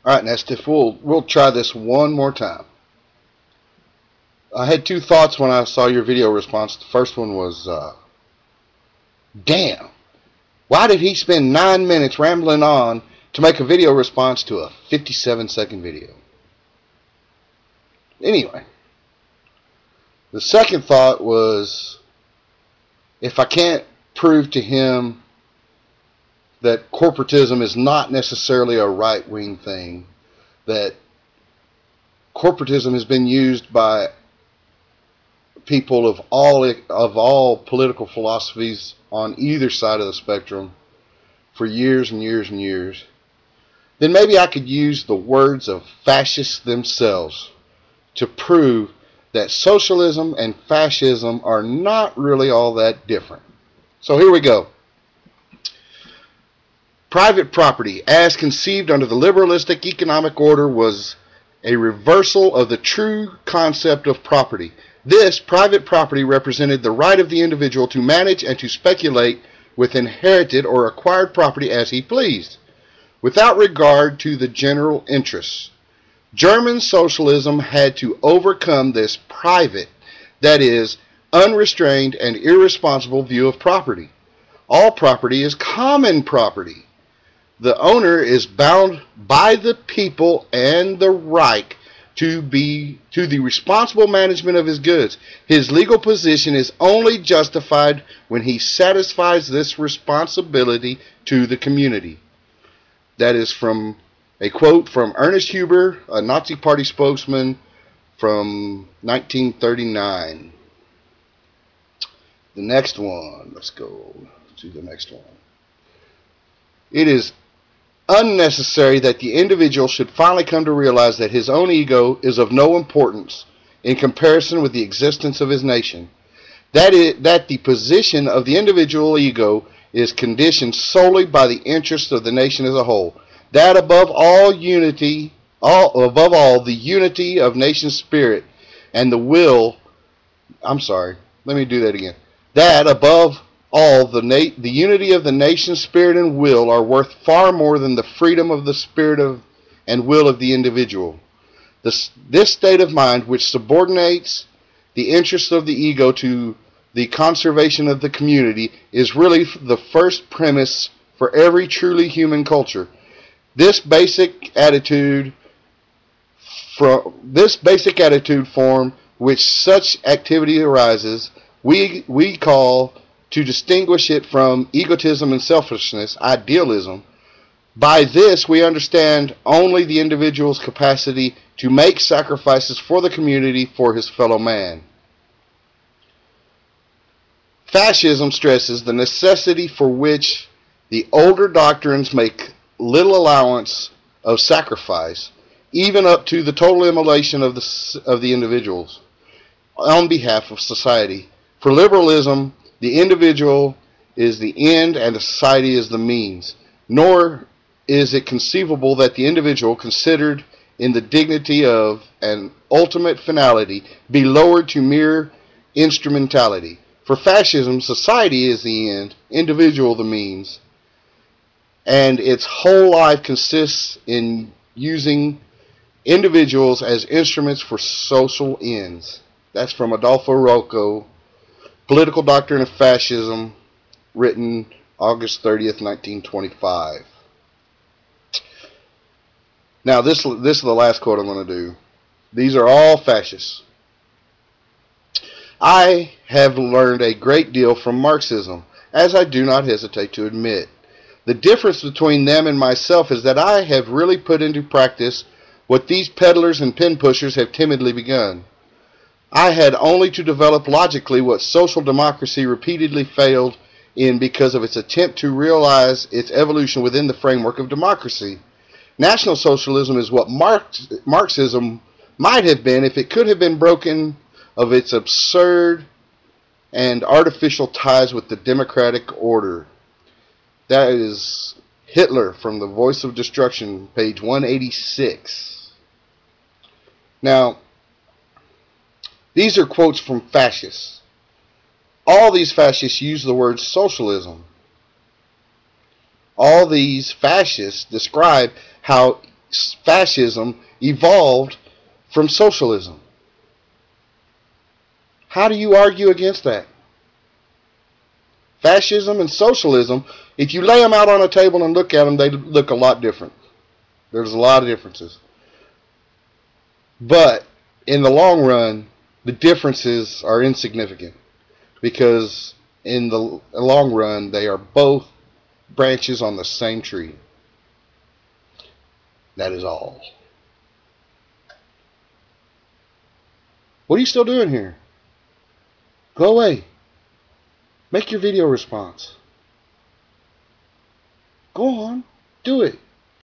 Alright, Nestif, we'll try this one more time. I had two thoughts when I saw your video response. The first one was, damn, why did he spend 9 minutes rambling on to make a video response to a 57-second video? Anyway, the second thought was, if I can't prove to him that corporatism is not necessarily a right-wing thing, that corporatism has been used by people of all political philosophies on either side of the spectrum for years and years and years, then maybe I could use the words of fascists themselves to prove that socialism and fascism are not really all that different. So here we go. Private property, as conceived under the liberalistic economic order, was a reversal of the true concept of property. This private property represented the right of the individual to manage and to speculate with inherited or acquired property as he pleased, without regard to the general interests. German socialism had to overcome this private, that is, unrestrained and irresponsible view of property. All property is common property. The owner is bound by the people and the right to the responsible management of his goods. His legal position is only justified when he satisfies this responsibility to the community. That is from a quote from Ernest Huber, a Nazi Party spokesman from 1939. The next one. Let's go to the next one. It is unnecessary that the individual should finally come to realize that his own ego is of no importance in comparison with the existence of his nation. That the position of the individual ego is conditioned solely by the interests of the nation as a whole. That above all the unity of nation spirit and the will, that above all the unity of the nation's spirit and will are worth far more than the freedom of the spirit and will of the individual. This state of mind, which subordinates the interests of the ego to the conservation of the community, is really the first premise for every truly human culture. This basic attitude form which such activity arises, we call, to distinguish it from egotism and selfishness, idealism. By this we understand only the individual's capacity to make sacrifices for the community, for his fellow man. Fascism stresses the necessity for which the older doctrines make little allowance of sacrifice, even up to the total immolation of the individuals on behalf of society. For liberalism, the individual is the end and the society is the means. Nor is it conceivable that the individual, considered in the dignity of an ultimate finality, be lowered to mere instrumentality. For fascism, society is the end, individual the means, and its whole life consists in using individuals as instruments for social ends. That's from Adolfo Rocco, Political Doctrine of Fascism, written August 30th, 1925. Now, this is the last quote I'm going to do. These are all fascists. I have learned a great deal from Marxism, as I do not hesitate to admit. The difference between them and myself is that I have really put into practice what these peddlers and pin pushers have timidly begun. I had only to develop logically what social democracy repeatedly failed in because of its attempt to realize its evolution within the framework of democracy. National Socialism is what Marxism might have been if it could have been broken of its absurd and artificial ties with the democratic order. That is Hitler from The Voice of Destruction, page 186. Now, these are quotes from fascists. All these fascists use the word socialism. All these fascists describe how fascism evolved from socialism. How do you argue against that? Fascism and socialism, if you lay them out on a table and look at them, they look a lot different. There's a lot of differences. But in the long run, the differences are insignificant, because in the long run, they are both branches on the same tree. That is all. What are you still doing here? Go away. Make your video response. Go on. Do it.